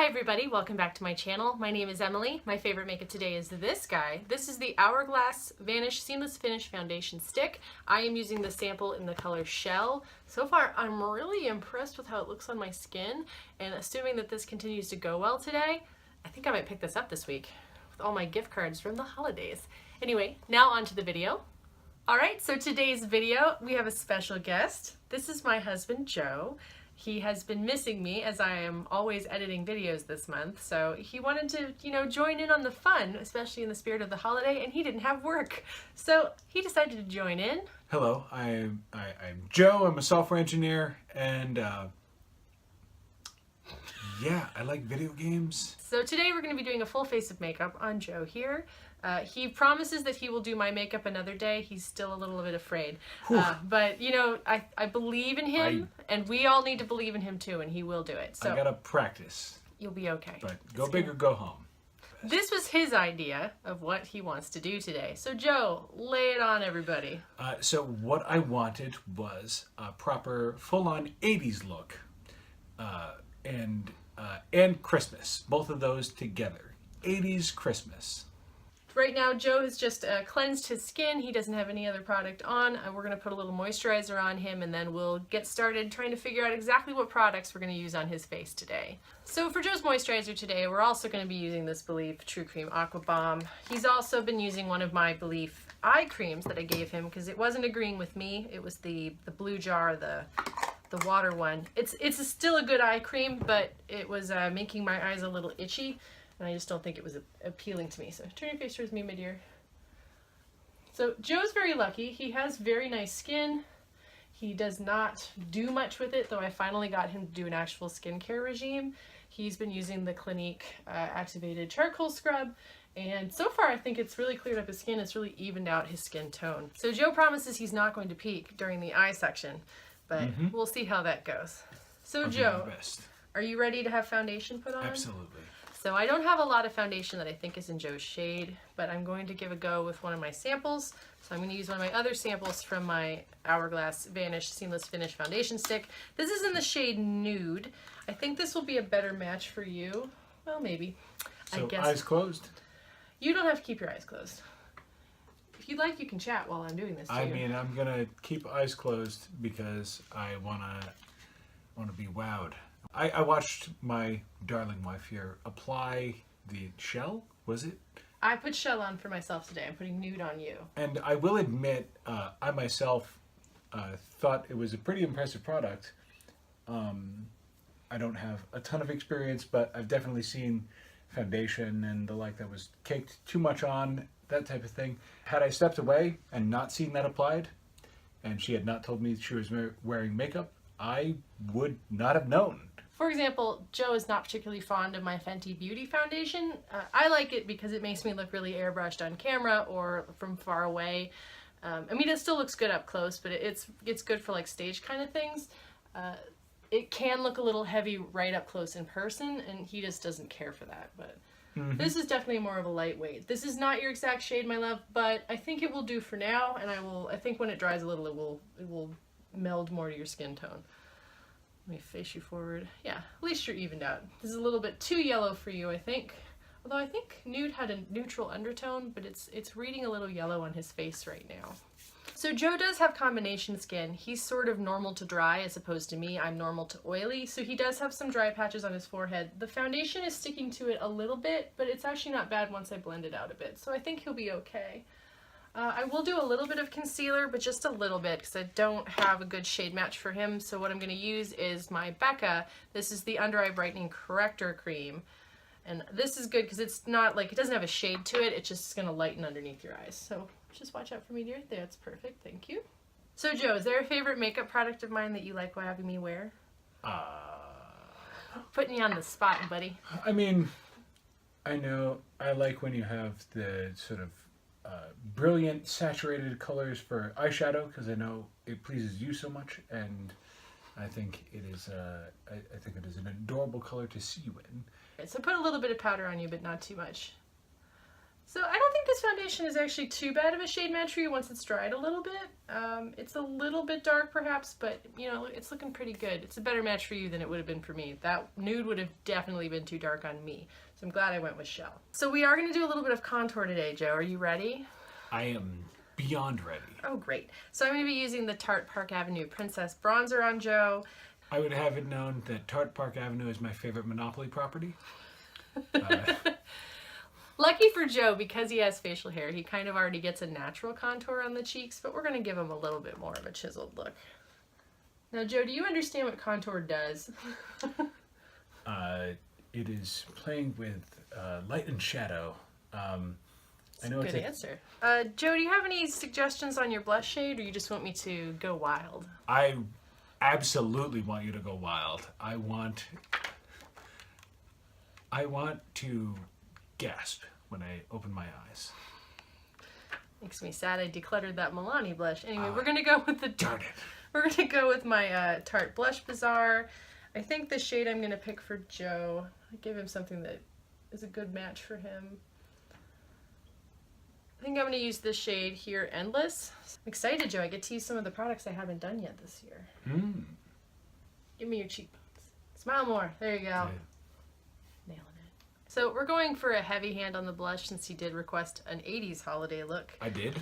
Hi everybody, welcome back to my channel. My name is Emily. My favorite makeup today is this guy. This is the Hourglass Vanish Seamless Finish Foundation Stick. I am using the sample in the color Shell. So far, I'm really impressed with how it looks on my skin, and assuming that this continues to go well today, I think I might pick this up this week with all my gift cards from the holidays. Anyway, now on to the video. Alright, so today's video, we have a special guest. This is my husband, Joe. He has been missing me as I am always editing videos this month, so he wanted to, join in on the fun, especially in the spirit of the holiday, and he didn't have work. So he decided to join in. Hello, I'm Joe. I'm a software engineer, and yeah, I like video games. So today we're going to be doing a full face of makeup on Joe here. He promises that he will do my makeup another day. He's still a little bit afraid. But, I believe in him, and we all need to believe in him too, and he will do it. So I gotta practice. You'll be okay. But go big or go home. This was his idea of what he wants to do today. So Joe, lay it on everybody. So what I wanted was a proper full-on 80s look and Christmas. Both of those together. 80s Christmas. Right now, Joe has just cleansed his skin. He doesn't have any other product on. We're going to put a little moisturizer on him, and then we'll get started trying to figure out exactly what products we're going to use on his face today. So for Joe's moisturizer today, we're also going to be using this Belif True Cream Aqua Bomb. He's also been using one of my Belif eye creams that I gave him because it wasn't agreeing with me. It was the blue jar, the water one. It's still a good eye cream, but it was making my eyes a little itchy. And I just don't think it was appealing to me. So turn your face towards me, my dear. So Joe's very lucky. He has very nice skin. He does not do much with it, though I finally got him to do an actual skincare regime. He's been using the Clinique activated charcoal scrub. And so far, I think it's really cleared up his skin. It's really evened out his skin tone. So Joe promises he's not going to peak during the eye section, but we'll see how that goes. So Joe, are you ready to have foundation put on? Absolutely. So I don't have a lot of foundation that I think is in Joe's shade, but I'm going to give a go with one of my samples. So I'm going to use one of my other samples from my Hourglass Vanish Seamless Finish Foundation Stick. This is in the shade Nude. I think this will be a better match for you. Well, maybe. So I guess. Eyes closed? You don't have to keep your eyes closed. If you'd like, you can chat while I'm doing this too. I mean, I'm going to keep eyes closed because I want to be wowed. I watched my darling wife here apply the shell, was it? I put shell on for myself today. I'm putting Nude on you. And I will admit, I myself thought it was a pretty impressive product. I don't have a ton of experience, but I've definitely seen foundation and the like that was caked too much on, that type of thing. Had I stepped away and not seen that applied, and she had not told me she was wearing makeup, I would not have known. For example, Joe is not particularly fond of my Fenty Beauty foundation. I like it because it makes me look really airbrushed on camera or from far away. I mean, it still looks good up close, but it's good for like stage kind of things. It can look a little heavy right up close in person, and he just doesn't care for that. But this is definitely more of a lightweight. This is not your exact shade, my love, but I think it will do for now, and I think when it dries a little, it will meld more to your skin tone. Let me face you forward. Yeah, at least you're evened out. This is a little bit too yellow for you, I think. Although I think Nude had a neutral undertone, but it's reading a little yellow on his face right now. So Joe does have combination skin. He's sort of normal to dry as opposed to me. I'm normal to oily, so he does have some dry patches on his forehead. The foundation is sticking to it a little bit, but it's actually not bad once I blend it out a bit, so I think he'll be okay. I will do a little bit of concealer, but just a little bit because I don't have a good shade match for him. So what I'm going to use is my Becca. This is the Under Eye Brightening Corrector Cream. And this is good because it's not like, it doesn't have a shade to it. It's just going to lighten underneath your eyes. So just watch out for me, dear. That's perfect. Thank you. So Joe, is there a favorite makeup product of mine that you like having me wear? Putting you on the spot, buddy. I mean, I know I like when you have the sort of brilliant saturated colors for eyeshadow because I know it pleases you so much, and I think it is an adorable color to see you in. So put a little bit of powder on you, but not too much. So I don't think this foundation is actually too bad of a shade match for you once it's dried a little bit. It's a little bit dark perhaps, but you know, it's looking pretty good. It's a better match for you than it would have been for me. That nude would have definitely been too dark on me. So I'm glad I went with Shell. So we are gonna do a little bit of contour today, Joe. Are you ready? I am beyond ready. Oh, great. So I'm gonna be using the Tarte Park Avenue Princess Bronzer on Joe. I would have it known that Tarte Park Avenue is my favorite Monopoly property. Lucky for Joe, because he has facial hair, he kind of already gets a natural contour on the cheeks, but we're going to give him a little bit more of a chiseled look. Now, Joe, do you understand what contour does? It is playing with light and shadow. I know Good answer. Joe, do you have any suggestions on your blush shade, or you just want me to go wild? I absolutely want you to go wild. I want to gasp when I open my eyes. Makes me sad I decluttered that Milani blush. Anyway, we're gonna go with the Darn it. We're gonna go with my Tarte Blush Bazaar. I think the shade I'm gonna pick for Joe, I give him something that is a good match for him. I think I'm gonna use this shade here, Endless. I'm excited, Joe. I get to use some of the products I haven't done yet this year. Give me your cheekbones. Smile more. There you go. Yeah. Nailing it. So we're going for a heavy hand on the blush since he did request an 80s holiday look. I did.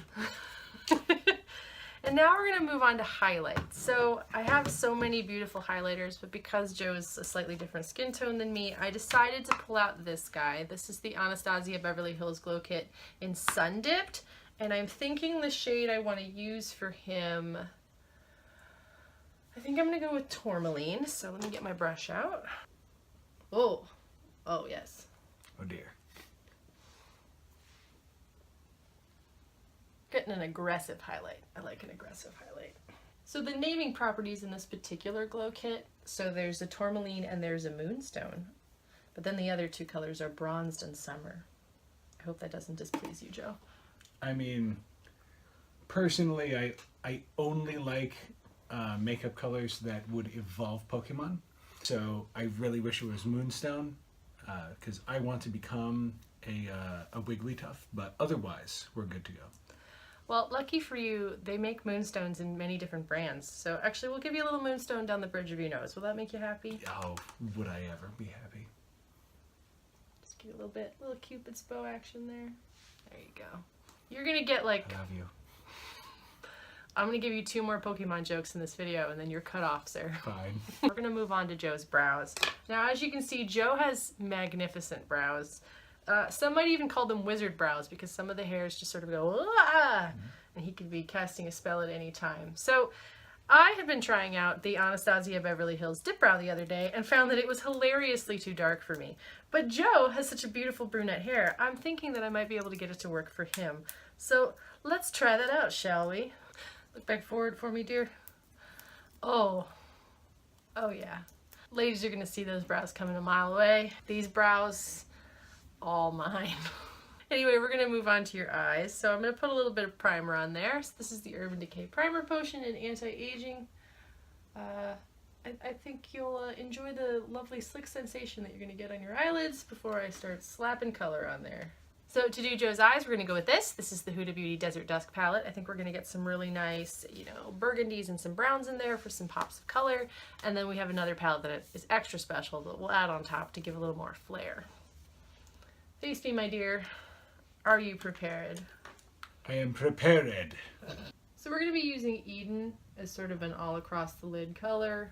And now we're going to move on to highlights. So I have so many beautiful highlighters, but because Joe's a slightly different skin tone than me, I decided to pull out this guy. This is the Anastasia Beverly Hills Glow Kit in Sundipped, and I'm thinking the shade I want to use for him, I think I'm going to go with Tourmaline. So let me get my brush out. Oh yes. Oh dear. Getting an aggressive highlight. I like an aggressive highlight. So the naming properties in this particular glow kit, so there's a Tourmaline and there's a Moonstone, but then the other two colors are Bronzed and Summer. I hope that doesn't displease you, Joe. I mean, personally, I only like makeup colors that would evolve Pokemon. So I really wish it was Moonstone, because I want to become a Wigglytuff, but otherwise we're good to go. Well, lucky for you, they make Moonstones in many different brands. So actually, we'll give you a little Moonstone down the bridge of your nose. Will that make you happy? Oh, would I ever be happy? Just give you a little Cupid's bow action there. There you go. You're gonna get like... I love you. I'm gonna give you 2 more Pokemon jokes in this video, and then you're cut off, sir. Fine. We're gonna move on to Joe's brows. Now, as you can see, Joe has magnificent brows. Some might even call them wizard brows because some of the hairs just sort of go, ah! And he could be casting a spell at any time. So I had been trying out the Anastasia Beverly Hills Dipbrow the other day and found that it was hilariously too dark for me. But Joe has such a beautiful brunette hair, I'm thinking that I might be able to get it to work for him. So let's try that out, shall we? Look back forward for me, dear. Oh yeah. Ladies are gonna see those brows coming a mile away. These brows, all mine. Anyway, we're gonna move on to your eyes. So I'm gonna put a little bit of primer on there. So this is the Urban Decay Primer Potion in Anti-Aging. I think you'll enjoy the lovely slick sensation that you're gonna get on your eyelids before I start slapping color on there. So to do Joe's eyes, we're gonna go with this. This is the Huda Beauty Desert Dusk palette. I think we're gonna get some really nice, burgundies and some browns in there for some pops of color. And then we have another palette that is extra special that we'll add on top to give a little more flair. Face me, my dear. Are you prepared? I am prepared. So we're going to be using Eden as sort of an all across the lid color.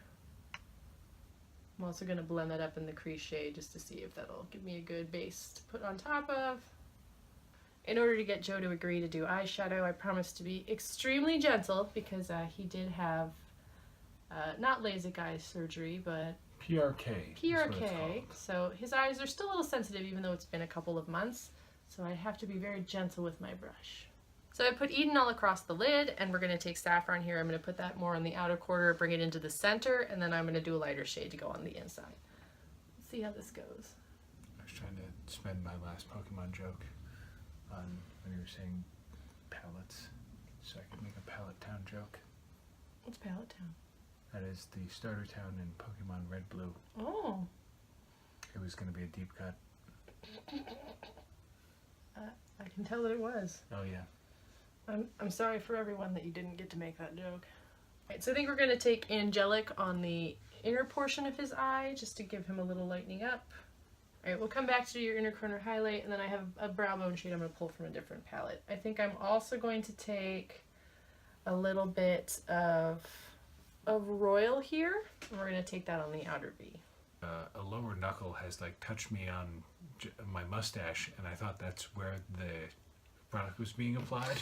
I'm also going to blend that up in the crease shade just to see if that'll give me a good base to put on top of. In order to get Joe to agree to do eyeshadow, I promised to be extremely gentle because he did have not LASIK eye surgery, but PRK. PRK, so his eyes are still a little sensitive even though it's been a couple of months, so I have to be very gentle with my brush. So I put Eden all across the lid, and we're going to take Saffron here. I'm going to put that more on the outer quarter, bring it into the center, and then I'm going to do a lighter shade to go on the inside. Let's see how this goes. I was trying to spend my last Pokemon joke on when you were saying palettes, so I could make a Palette Town joke. What's Palette Town? That is the starter town in Pokemon Red Blue. Oh. It was going to be a deep cut. I can tell that it was. Oh yeah. I'm sorry for everyone that you didn't get to make that joke. Alright, so I think we're going to take Angelic on the inner portion of his eye, just to give him a little lightening up. Alright, we'll come back to do your inner corner highlight, and then I have a brow bone shade I'm going to pull from a different palette. I think I'm also going to take a little bit of Royal here, and we're going to take that on the outer V. A lower knuckle has like touched me on my mustache, and I thought that's where the product was being applied.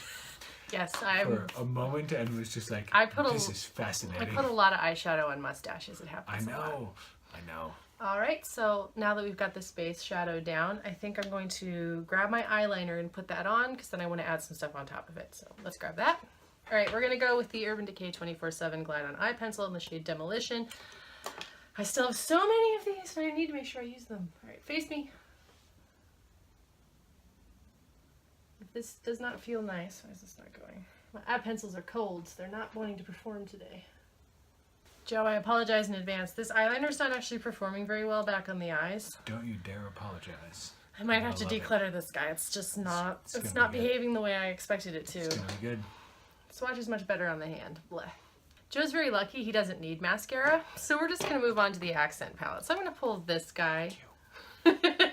Yes, for a moment, and was just like, this is fascinating. I put a lot of eyeshadow on mustaches. It happens. I know. All right, so now that we've got this base shadow down, I think I'm going to grab my eyeliner and put that on, because then I want to add some stuff on top of it. So let's grab that. All right, we're going to go with the Urban Decay 24/7 Glide On Eye Pencil in the shade Demolition. I still have so many of these, but I need to make sure I use them. All right, face me. If this does not feel nice, why is this not going? My eye pencils are cold, so they're not wanting to perform today. Joe, I apologize in advance. This eyeliner's not actually performing very well back on the eyes. Don't you dare apologize. I might have to declutter this guy. It's just not, it's not behaving the way I expected it to. It's gonna be good. Swatch is much better on the hand. Blech. Joe's very lucky he doesn't need mascara, so we're just going to move on to the accent palette. So I'm going to pull this guy. I'm going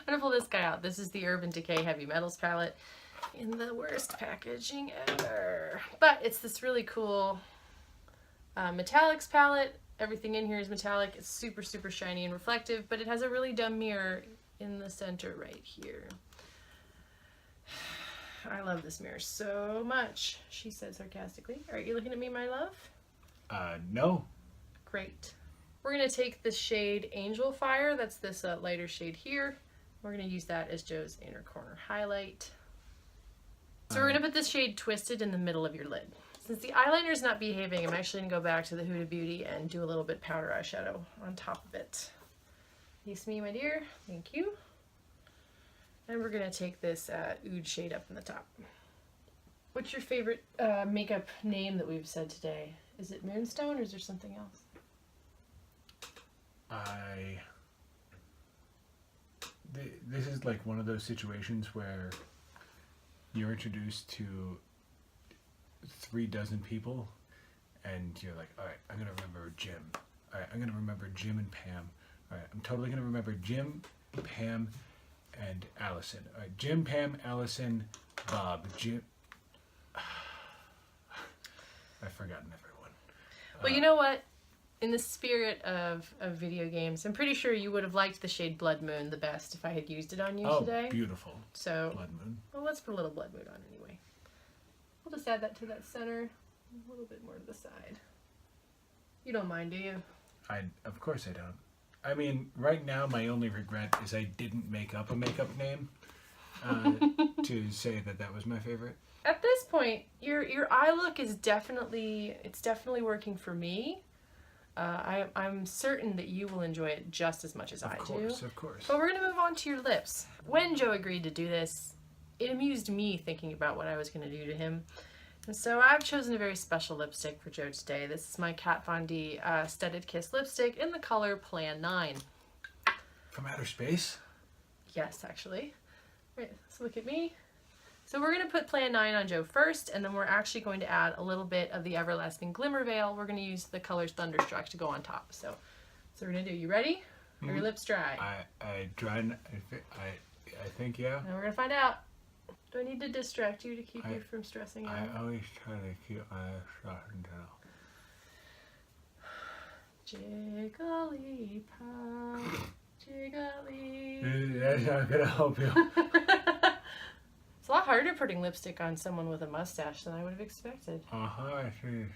to pull this guy out. This is the Urban Decay Heavy Metals palette in the worst packaging ever. But it's this really cool metallics palette. Everything in here is metallic. It's super, super shiny and reflective, but it has a really dumb mirror in the center right here. I love this mirror so much, she said sarcastically. Are you looking at me, my love? No. Great. We're going to take the shade Angelfire. That's this lighter shade here. We're going to use that as Joe's inner corner highlight. So we're going to put this shade Twisted in the middle of your lid. Since the eyeliner is not behaving, I'm actually going to go back to the Huda Beauty and do a little bit powder eyeshadow on top of it. Face me, my dear. Thank you. And we're going to take this Oud shade up in the top. What's your favorite makeup name that we've said today? Is it Moonstone or is there something else? This is like one of those situations where you're introduced to 36 people and you're like, all right, I'm going to remember Jim. All right, I'm going to remember Jim and Pam. All right, I'm totally going to remember Jim, Pam, and Allison. All right, Jim, Pam, Allison, Bob, Jim. I've forgotten everyone. Well, you know what? In the spirit of video games, I'm pretty sure you would have liked the shade Blood Moon the best if I had used it on you today. Oh, beautiful. So, Blood Moon. Well, let's put a little Blood Moon on anyway. We'll just add that to that center, a little bit more to the side. You don't mind, do you? Of course I don't. I mean, right now my only regret is I didn't make up a makeup name to say that was my favorite. At this point, your eye look is definitely working for me. I'm certain that you will enjoy it just as much as I do. Of course. But we're going to move on to your lips. When Joe agreed to do this, it amused me thinking about what I was going to do to him. And so I've chosen a very special lipstick for Joe today. This is my Kat Von D Studded Kiss lipstick in the color Plan 9. From outer space? Yes, actually. Right, so look at me. So we're going to put Plan 9 on Joe first, and then we're actually going to add a little bit of the Everlasting Glimmerveil. We're going to use the colors Thunderstruck to go on top. So we're going to do, you ready? Are your lips dry? I think, yeah. And we're going to find out. Do I need to distract you to keep you from stressing out? I always try to keep my stressing down. Jigglypuff, jiggly. That's not going to help you. It's a lot harder putting lipstick on someone with a mustache than I would have expected. I see.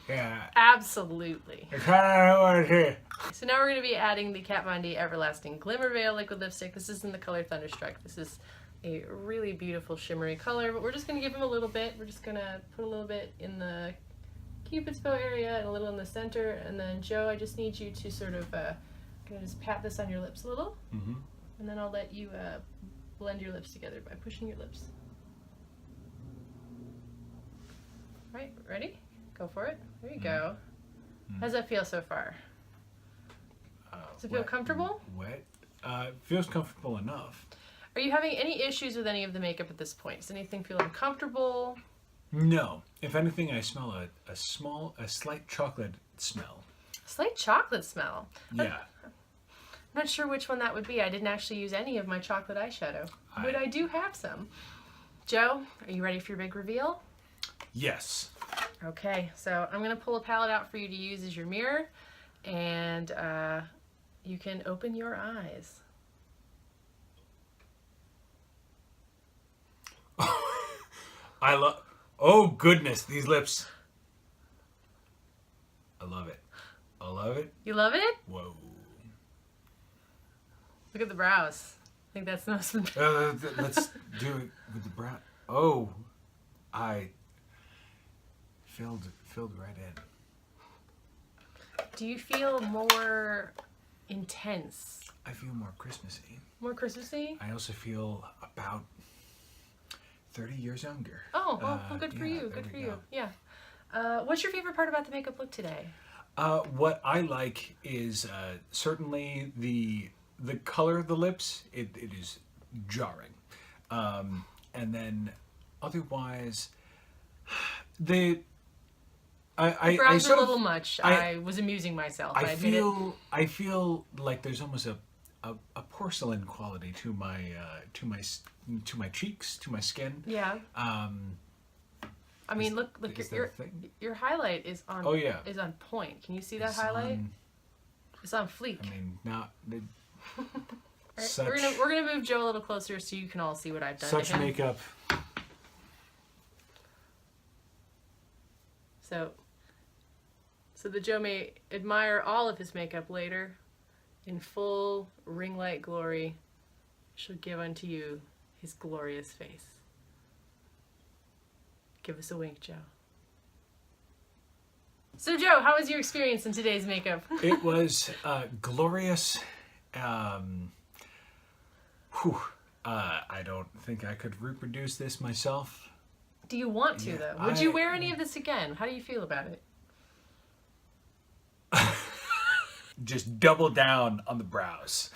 Yeah. Absolutely. It's kind of here. So now we're going to be adding the Kat Von D Everlasting Glimmerveil liquid lipstick. This is in the color Thunderstruck. This is a really beautiful shimmery color, but we're just going to give him a little bit. We're just going to put a little bit in the Cupid's bow area and a little in the center. And then Joe, I just need you to sort of gonna just pat this on your lips a little. Mm-hmm. And then I'll let you blend your lips together by pushing your lips. All right, ready? Go for it. There you go. How's that feel so far? Does it feel comfortable? Wet. Feels comfortable enough. Are you having any issues with any of the makeup at this point? Does anything feel uncomfortable? No. If anything, I smell a slight chocolate smell. Slight chocolate smell. Yeah. I'm not sure which one that would be. I didn't actually use any of my chocolate eyeshadow, but I do have some. Joe, are you ready for your big reveal? Yes. Okay, so I'm going to pull a palette out for you to use as your mirror, and you can open your eyes. I love... Oh, goodness, these lips. I love it. I love it. You love it? Whoa. Look at the brows. I think that's the most... Let's do it with the brow. Oh, I filled right in. Do you feel more intense? I feel more Christmassy. More Christmassy? I also feel about 30 years younger. Oh, well, good for you. Good for you. Yeah. What's your favorite part about the makeup look today? What I like is certainly the color of the lips. It is jarring, and then otherwise, the brows are a little much. I was amusing myself. I feel like there's almost a porcelain quality to my cheeks, to my skin. Yeah. I mean, look, your highlight is on. Oh yeah. Is on point. Can you see that highlight? It's on fleek. I mean, not. Right, we're gonna move Joe a little closer so you can all see what I've done. Such makeup. So that Joe may admire all of his makeup later, in full ring light glory, shall give unto you his glorious face. Give us a wink, Joe. So Joe, how was your experience in today's makeup? It was glorious. I don't think I could reproduce this myself. Do you want to, though? Would you wear any of this again? How do you feel about it? Just double down on the brows.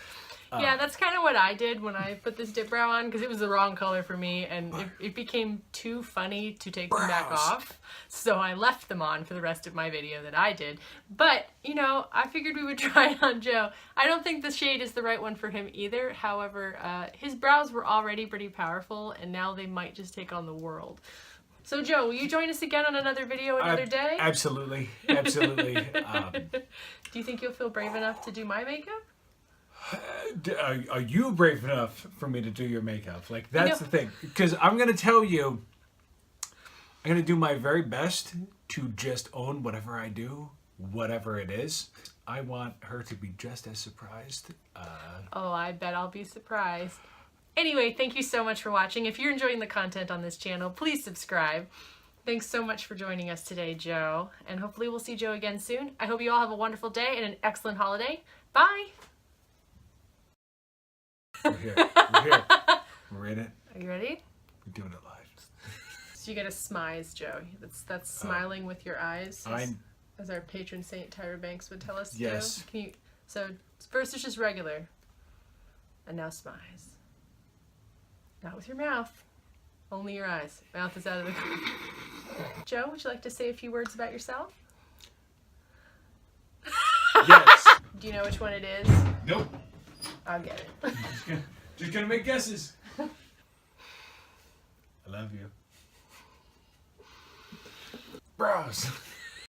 Yeah, that's kind of what I did when I put this Dipbrow on, because it was the wrong color for me, and it became too funny to take them back off. So I left them on for the rest of my video that I did. But, you know, I figured we would try it on Joe. I don't think the shade is the right one for him either. However, his brows were already pretty powerful, and now they might just take on the world. So Joe, will you join us again on another video another day? Absolutely. Absolutely. Do you think you'll feel brave enough to do my makeup? Are you brave enough for me to do your makeup? Like, that's the thing. Because I'm going to tell you, I'm going to do my very best to just own whatever I do, whatever it is. I want her to be just as surprised. Oh, I bet I'll be surprised. Anyway, thank you so much for watching. If you're enjoying the content on this channel, please subscribe. Thanks so much for joining us today, Joe. And hopefully we'll see Joe again soon. I hope you all have a wonderful day and an excellent holiday. Bye! We're here. We're here. We're in it. Are you ready? We're doing it live. So you gotta smize, Joe. That's smiling with your eyes, as our patron saint Tyra Banks would tell us to do. Can you? So first it's just regular, and now smize. Not with your mouth, only your eyes. Mouth is out of the. Joe, would you like to say a few words about yourself? Yes. Do you know which one it is? Nope. I'll get it. Just gonna make guesses. I love you. Brows.